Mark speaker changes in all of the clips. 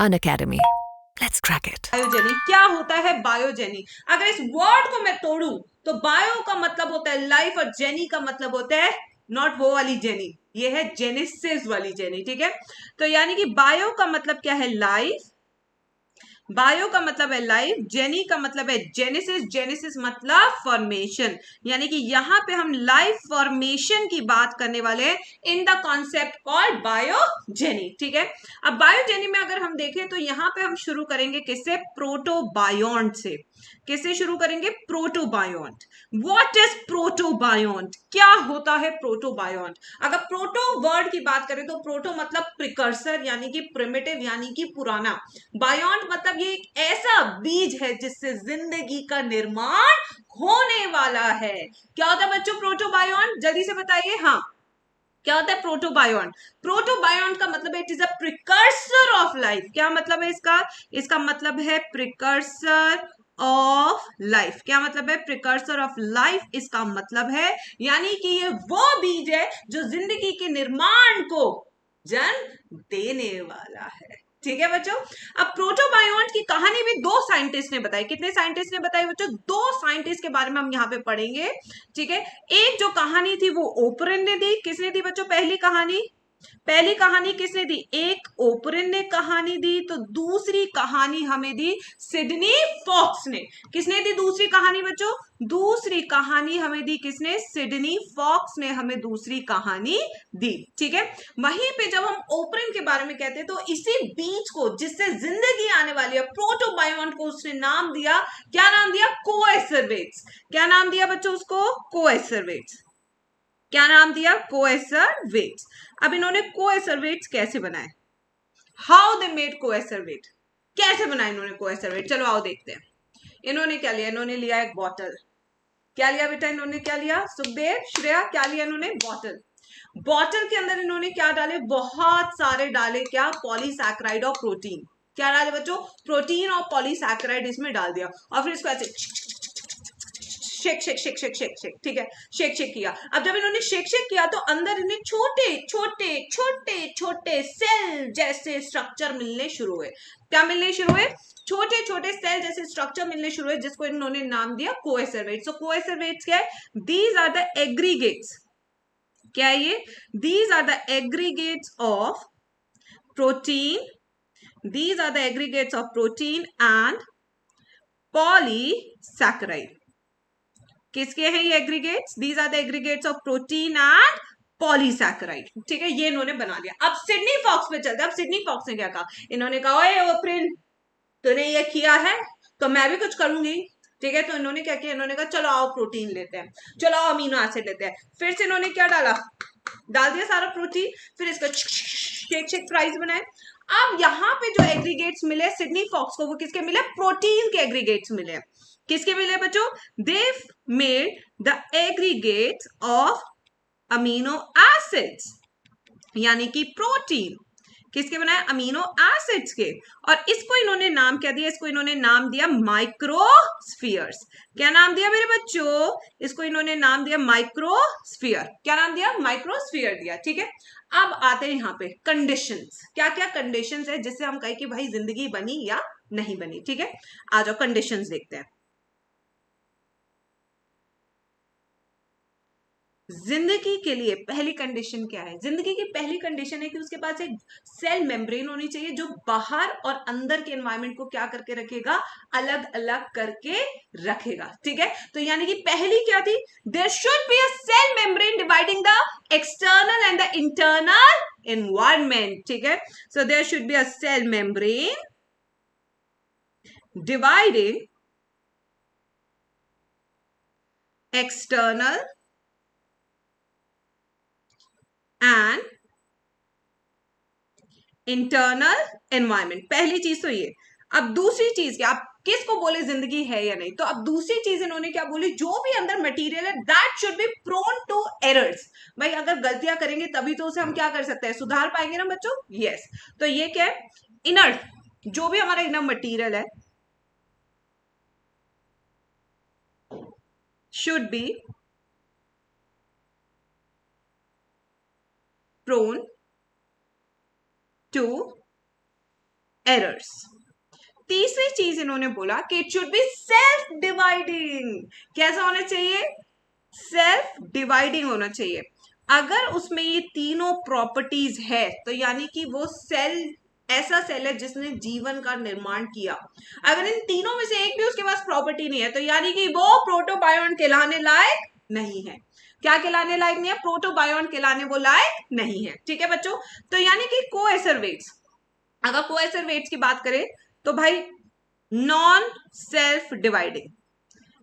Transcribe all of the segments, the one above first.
Speaker 1: Unacademy. Let's crack it.
Speaker 2: बायोजेनी क्या होता है? बायोजेनी, अगर इस वर्ड को मैं तोड़ूं तो बायो का मतलब होता है लाइफ और जेनी का मतलब होता है नॉट वो वाली जेनी, ये है जेनेसिस वाली जेनी, ठीक है। तो यानी कि बायो का मतलब क्या है? लाइफ। बायो का मतलब है लाइफ, जेनी का मतलब है जेनेसिस, जेनेसिस मतलब फॉर्मेशन, यानी कि यहां पे हम लाइफ फॉर्मेशन की बात करने वाले हैं इन द कॉन्सेप्ट कॉल्ड बायोजेनी, ठीक है। अब बायोजेनी में अगर हम देखें तो यहां पे हम शुरू करेंगे किससे? प्रोटोबायोन्ट से। किससे शुरू करेंगे? प्रोटोबायोन्ट। What is protobiont? क्या होता है प्रोटोबायोन्ट? अगर प्रोटो वर्ड की बात करें तो प्रोटो मतलब प्रिकर्सर यानी कि प्रिमिटिव यानी कि पुराना। बायोन्ट मतलब ये एक ऐसा बीज है जिससे जिंदगी का निर्माण होने वाला है। क्या होता है बच्चों प्रोटोबायोन्ट? जल्दी से बताइए। हाँ, क्या होता है प्रोटोबायोन्ट? प्रोटोबायोन्ट का मतलब it is a precursor of life. क्या मतलब है इसका? इसका मतलब है प्रिकर्सर ऑफ लाइफ। क्या मतलब है? प्रिकर्सर ऑफ लाइफ इसका मतलब है, यानी कि ये वो बीज है जो जिंदगी के निर्माण को जन्म देने वाला है, ठीक है बच्चों। अब प्रोटोबायोन्ट की कहानी भी दो साइंटिस्ट ने बताई। कितने साइंटिस्ट ने बताई बच्चों? दो साइंटिस्ट के बारे में हम यहाँ पे पढ़ेंगे, ठीक है। एक जो कहानी थी वो ओपरिन ने दी। किसने दी बच्चों पहली कहानी? पहली कहानी किसने दी? एक ओपरिन ने कहानी दी, तो दूसरी कहानी हमें दी सिडनी फॉक्स ने। किसने दी दूसरी कहानी बच्चों? दूसरी कहानी हमें दी किसने? सिडनी फॉक्स ने हमें दूसरी कहानी दी, ठीक है। वहीं पे जब हम ओपरिन के बारे में कहते हैं तो इसी बीज को जिससे जिंदगी आने वाली है, प्रोटोबायोन्ट को उसने नाम दिया। क्या नाम दिया? कोएसरवेट्स। क्या नाम दिया बच्चों उसको? कोएसरवेट्स। क्या नाम दिया? कोएसरवेट्स। अब इन्होंने कोएसरवेट्स कैसे बनाए? How they made coacervate? कैसे बनाए इन्होंने कोएसरवेट? चलो आओ देखते हैं। इन्होंने क्या लिया? इन्होंने लिया एक बॉटल। क्या लिया बेटा इन्होंने? क्या लिया सुखदेव, श्रेया? क्या लिया इन्होंने? बॉटल। बॉटल के अंदर इन्होंने क्या डाले? बहुत सारे डाले। क्या? पॉलीसैकेराइड और प्रोटीन। क्या डाले बच्चों? प्रोटीन और पॉलीसैकेराइड इसमें डाल दिया और फिर इसको ऐसे shake shake shake shake shake shake, ठीक है, शेक शेक किया। अब जब इन्होंने शेक शेक किया तो अंदर इन्हें छोटे छोटे छोटे छोटे सेल जैसे स्ट्रक्चर मिलने शुरू हुए। क्या मिलने शुरू हुए? छोटे छोटे सेल जैसे स्ट्रक्चर मिलने शुरू हुए, जिसको इन्होंने नाम दिया कोएसरवेट्स। सो कोएसरवेट्स क्या है? These are the aggregates. क्या है ये? These are the aggregates of protein. These are the aggregates of protein and polysaccharide. किसके हैं ये aggregates? These are the aggregates of protein and polysaccharide, ठीक है। ये इन्होंने बना लिया। अब सिडनी फॉक्स पे चलते हैं। अब सिडनी फॉक्स ने क्या कहा? इन्होंने कहा ओए ओप्रिन, तूने ये किया है तो मैं भी कुछ करूंगी, ठीक है। तो इन्होंने क्या किया? इन्होंने कहा चलो आओ प्रोटीन लेते हैं, चलो आओ अमीनो एसिड लेते हैं। फिर से इन्होंने क्या डाला? डाल दिया सारा प्रोटीन, फिर इसका शेक शेक फ्राइज बनाए। अब यहाँ पे जो एग्रीगेट्स मिले सिडनी फॉक्स को, वो किसके मिले? प्रोटीन के एग्रीगेट्स मिले। किसके मिले बच्चों? They made the aggregates of amino acids, यानी कि प्रोटीन। किसके बनाए? अमीनो एसिड्स के। और इसको इन्होंने नाम क्या दिया? इसको इन्होंने नाम दिया माइक्रोस्फीयर्स। क्या नाम दिया मेरे बच्चों? इसको इन्होंने नाम दिया माइक्रोस्फीयर। क्या नाम दिया? माइक्रोस्फीयर दिया, ठीक है। अब आते हैं यहाँ पे कंडीशंस। क्या क्या कंडीशंस है जिससे हम कहें कि भाई जिंदगी बनी या नहीं बनी, ठीक है। आ जाओ कंडीशंस देखते हैं। जिंदगी के लिए पहली कंडीशन क्या है? जिंदगी की पहली कंडीशन है कि उसके पास एक सेल मेम्ब्रेन होनी चाहिए जो बाहर और अंदर के एनवायरमेंट को क्या करके रखेगा? अलग अलग करके रखेगा, ठीक है। तो यानी कि पहली क्या थी? There should be a cell membrane dividing the external and the internal environment, ठीक है। So there should be a cell membrane dividing external and internal environment. पहली चीज तो ये। अब दूसरी चीज क्या? आप किसको बोले जिंदगी है या नहीं? तो अब दूसरी चीज इन्होंने क्या बोली? जो भी अंदर मटेरियल है that should be prone to errors. भाई अगर गलतियां करेंगे तभी तो उसे हम क्या कर सकते हैं? सुधार पाएंगे ना बच्चों। यस। तो ये क्या है? इनर, जो भी हमारा इनर मटीरियल है should be prone to errors. तीसरी चीज इन्होंने बोला कि it should be self dividing. कैसा होना चाहिए? सेल्फ डिवाइडिंग होना चाहिए। अगर उसमें ये तीनों प्रॉपर्टीज है तो यानी कि वो सेल ऐसा सेल है जिसने जीवन का निर्माण किया। अगर इन तीनों में से एक भी उसके पास प्रॉपर्टी नहीं है तो यानी कि वो प्रोटोबायोन कहलाने लायक नहीं है। क्या कहलाने लायक नहीं है? प्रोटोबायोन कहलाने वो लायक नहीं है। ठीक है बच्चों, तो यानी कि कोएसरवेट्स, अगर कोएसरवेट्स की बात करें तो भाई नॉन सेल्फ डिवाइडिंग,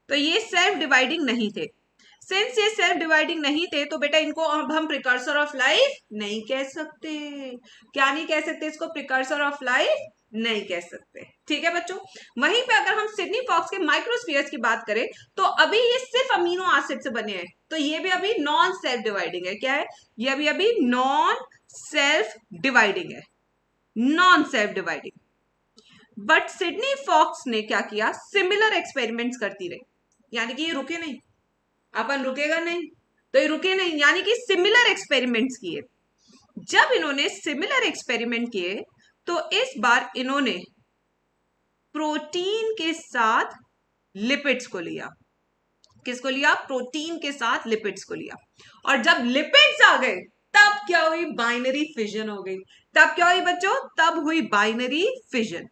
Speaker 2: तो ये सेल्फ डिवाइडिंग नहीं थे। सिंस ये सेल्फ डिवाइडिंग नहीं थे तो बेटा इनको अब हम प्रिकर्सर ऑफ लाइफ नहीं कह सकते। क्या नहीं कह सकते इसको? प्रिकर्सर ऑफ लाइफ नहीं कह सकते। ठीक है बच्चों, वहीं पे अगर हम सिडनी फॉक्स के माइक्रोस्फीयर्स की बात करें तो अभी ये सिर्फ अमीनो एसिड से बने हैं, तो ये भी अभी नॉन सेल्फ डिवाइडिंग है। क्या है? ये अभी नॉन सेल्फ डिवाइडिंग है, non self dividing. But Sydney Fox ने क्या किया? सिमिलर एक्सपेरिमेंट्स करती रही, यानी कि ये रुके नहीं। अपन रुकेगा नहीं, तो ये रुके नहीं, यानी कि सिमिलर एक्सपेरिमेंट्स किए। जब इन्होंने सिमिलर एक्सपेरिमेंट किए तो इस बार इन्होंने प्रोटीन के साथ लिपिड्स को लिया। किसको लिया? प्रोटीन के साथ लिपिड्स को लिया। और जब लिपिड्स आ गए तब क्या हुई? बाइनरी फिजन हो गई। तब क्या हुई बच्चों? तब हुई बाइनरी फिजन।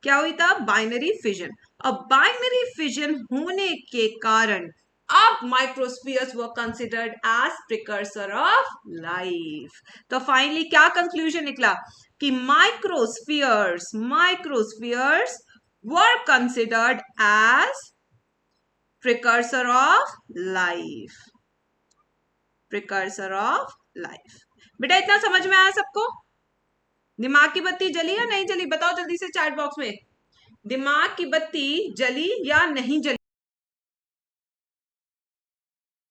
Speaker 2: क्या हुई तब? Binary fission. अब बाइनरी फिजन होने के कारण अब microspheres were considered as precursor of life. तो फाइनली क्या कंक्लूजन निकला? कि microspheres were considered as precursor of life. Precursor of life. बेटा इतना समझ में आया सबको? दिमाग की बत्ती जली या नहीं जली? बताओ जल्दी से चैट बॉक्स में, दिमाग की बत्ती जली या नहीं जली?